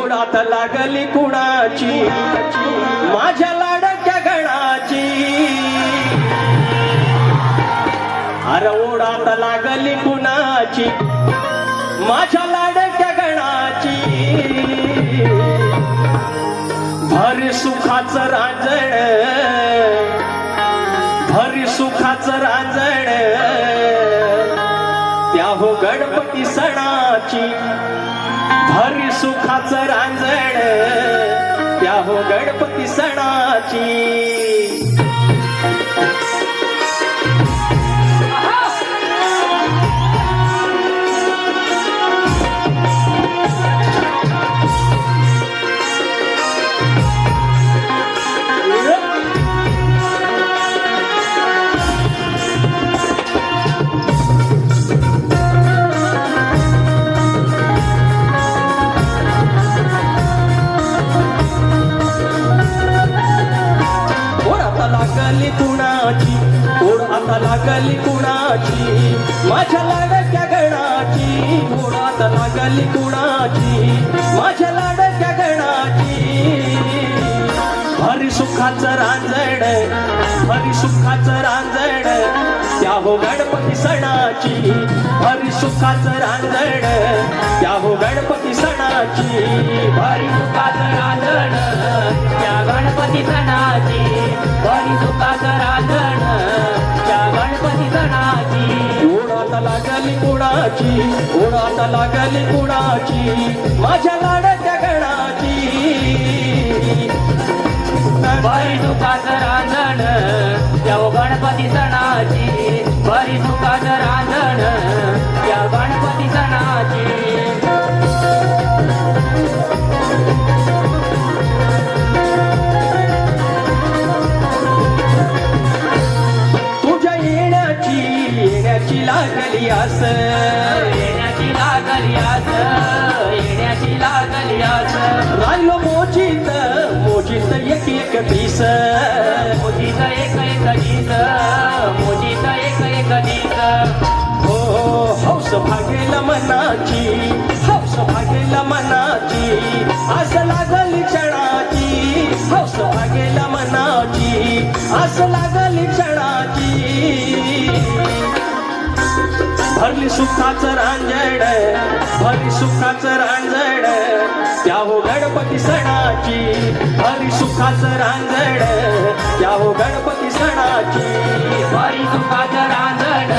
ओढात लागली कुणाची माझ्या लाडक्या गणाची अरे ओढात लागली कुणाची माझ्या लाडक्या गणाची भरी सुखाचं रांजण भरी सुखाचं रांजण त्या हो गणपती सणाची भरी सुखाचं रांजण त्या हो गणपती सणाची लागली कुणाची ओढ आता लागली कुणाची माझ्या लाडक्या गणाची ओढ आता लागली कुणाची माझ्या लाडक्या गणाची भरी सुखाचं रांजण भरी सुखाचं रांजण त्या हो गणपती सणाची भरी सुखाचं रांजण त्या हो गणपती सणाची भरी सुखाचं रांजण त्या गणपती सणाची भरी सुखाचं रांजण त्या गणपती सणाची ओढात लागली कुणाची ओढात लागली कुणाची माझ्या लाडक्या गणाची भरी सुखाचं रांजण त्या गणपती सणाची भरी सुखाचं रांजण त्या गणपती सणाची येण्याची लागली आस येण्याची लागली आस येण्याची लागली आस राहिलो मोजीत मोजीत एक एक दिस मोजीत एक एक दिस मोजीत एक एक दिस हो हौस भागेल मनाची हौस भागेल मनाची आस लागली क्षणाची हौस भागेल मनाची आस लागली क्षणाची भरली सुखाचं रांजण भरली सुखाचं रांजण त्या हो गणपती सणाची भरी सुखाचं रांजण त्या हो गणपती सणाची भरी सुखाचं रांजण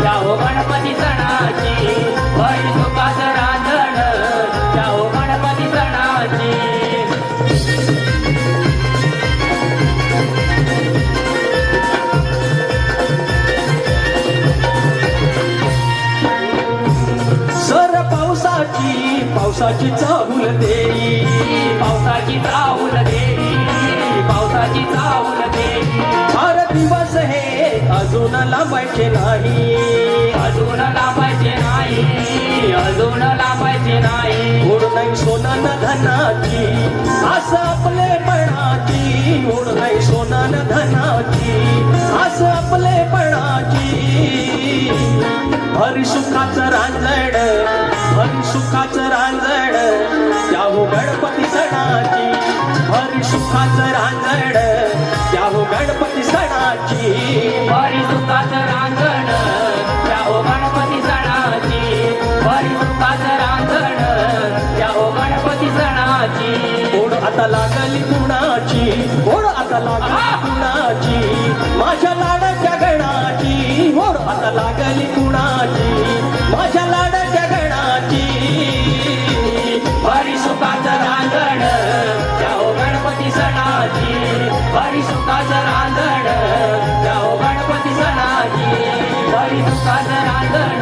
त्या हो गणपती सणाची भरी सुखाचं रांजण त्या हो गणपती सणाची पावसाची चाहूल देई पावसाची चाहूल देई पावसाची चाहूल देई फार दिवस हे अजून लांबायचे नाही अजून लांबायचे नाही अजून लांबायचे नाही ओढ नाही सोनं धनाची असं आपलेपणाची ओढ नाही सोनं धनाची असं आपलेपणाची भरी सुखाचं रांजण भरी सुखाचं रांजण त्या हो गणपती सणाची भरी सुखाचं रांजण त्या हो गणपती सणाची भरी सुखाचं रांजण त्या हो गणपती सणाची भरी सुखाचं रांजण त्या हो गणपती सणाची ओढ आता लागली कुणाची ओढ आता लागली कुणाची माझ्या लाडक्या गणाची ओढ आता लागली कुणाची माझ्या लाडक्या गणाची भरी सुखाचं रांजण त्या हो गणपती सणाची भरी सुखाचं रांजण त्या हो गणपती सणाची भरी सुखाचं रांजण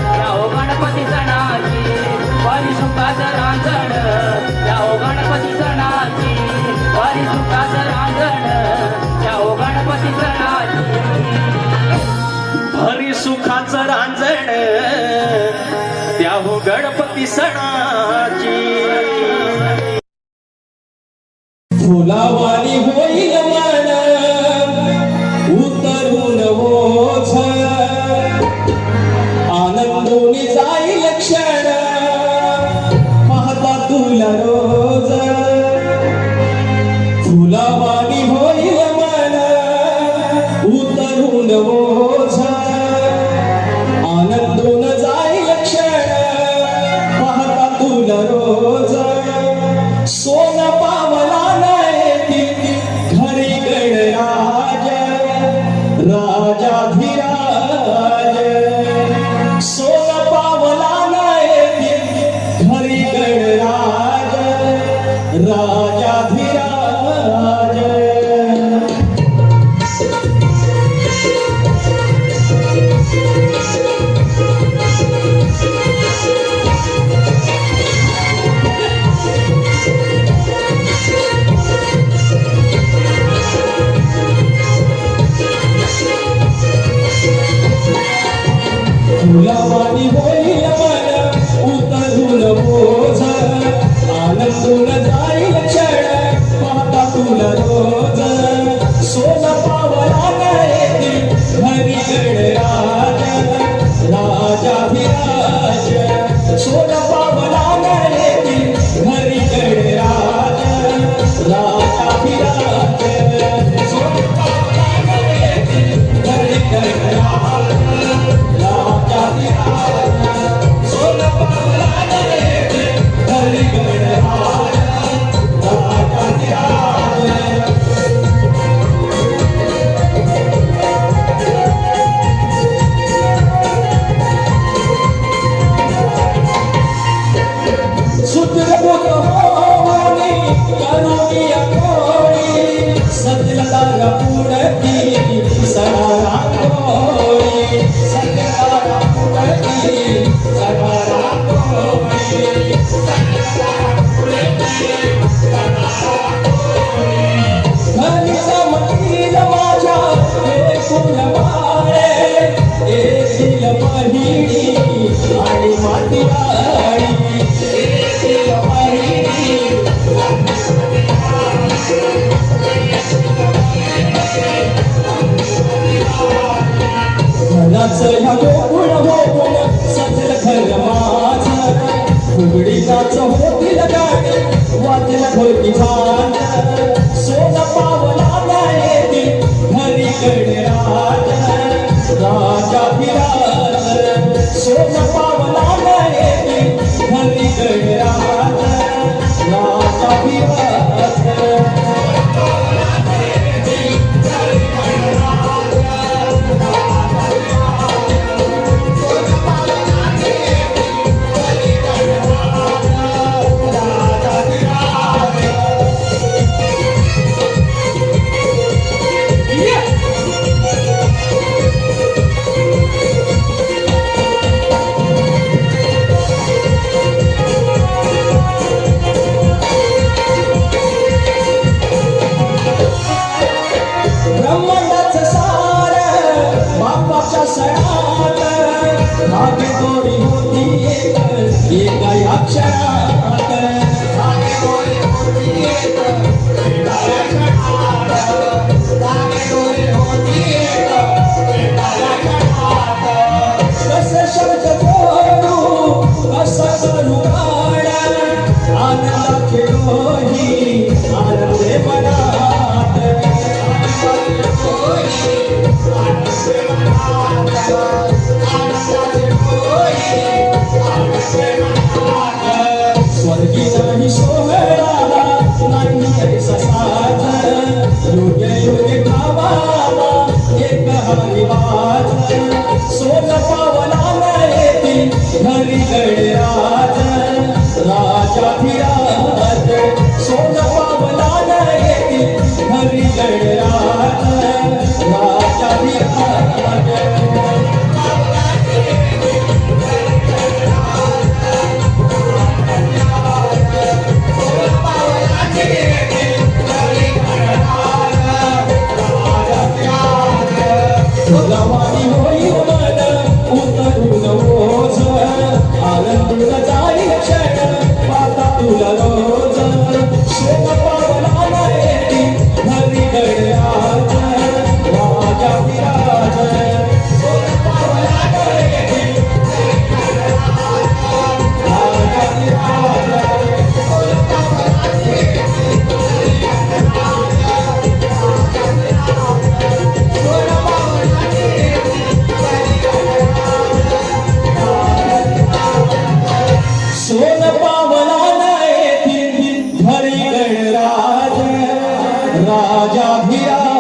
त्या हो गणपती सणाची भरी सुखाचं रांजण त्या हो गणपती सणाची भरी सुखाचं रांजण त्या हो गणपती सणाची भरी सुखाचं रांजण त्या हो गणपती सणाची फुलावानी होईल मन उतरून ओझ आनंदोनी जाईल क्षण पाहता तुला राजाधिराज फुलावानी होईल मन उतरून बोझ आनंदून जाईल क्षण पाहता तुला रोज सोन पावला येते हरी गणराज राजाधिराज सोन पावला येते हरी गणराज राजाधिराज सोन पावला येते हरी गणराज आणि माती ह्या गोकुळ होऊन सजल खर माझ फुगडीचाच होतील गाडी वाजल ढोलकी झाड सोन पावला येते हरी गणराज राजाधिराज सोन पावला येते हरी गणराज राजाधिराज ब्रह्मांडाचं सार बापाच्या सणात मागे दोरी होती एका या क्षणात मागे दोरी होती एका या क्षणात मागे दोरी होती एका या क्षणात कसं शब्द बोलू कसं करू गाण आनंद खेळोही आनंदे मनात स्वर्गी नाही सोहळा नाही ऐसा साथ योग्य योग्य गावाला एक हरिवाज सोन पावला येते हरी गणराज राजाधिराज सोन पावला येते हरी गणराज राजाधिराज फुलावानी होईल मन उतरून ओझ आनंदून जाईल क्षण पाहता तुला रोज सोन पावला येते हरी गणराज राजाधिराज सोन पावला येते राजाधिराज सोन पावला येते सोन पावला येते हरी गणराज राजाधिराज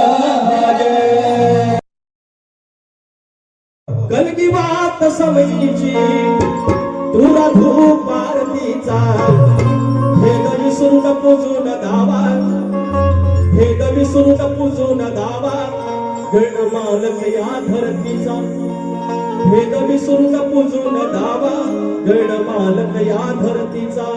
कलगी वात समयीची तुला धूप आरतीचा हे गणेश विसरून पूजून धावा भेद विसरून पूजून धावा गणमालक या धरतीचा भेद विसरून पूजून धावा गणमालक या धरतीचा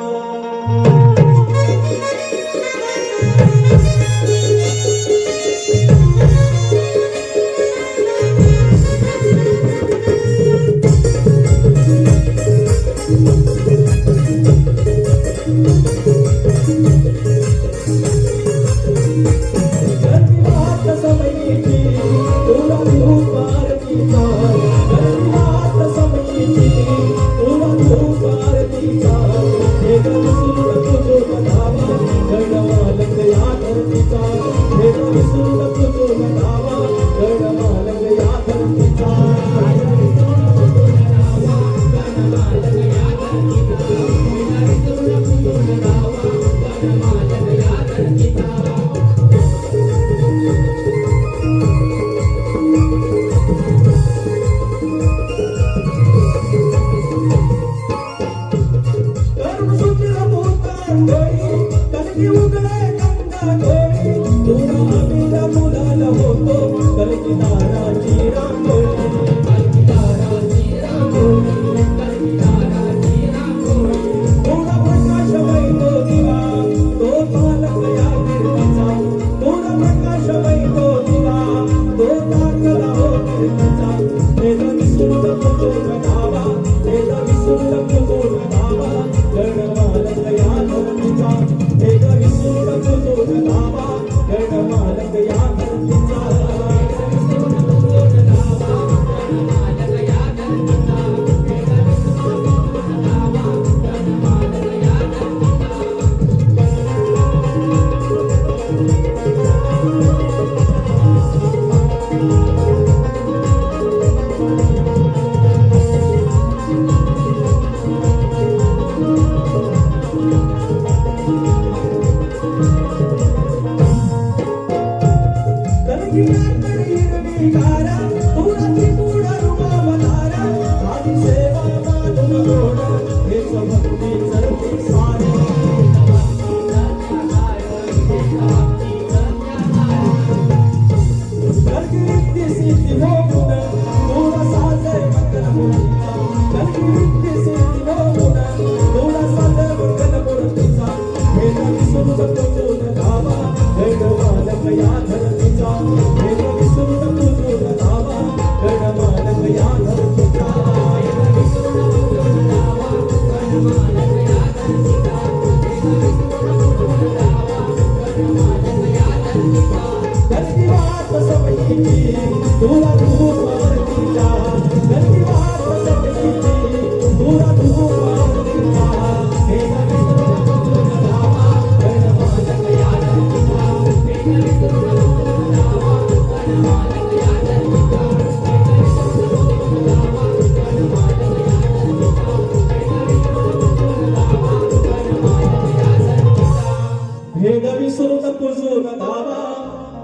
भेद विसरून पूजून धावा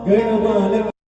गणमालक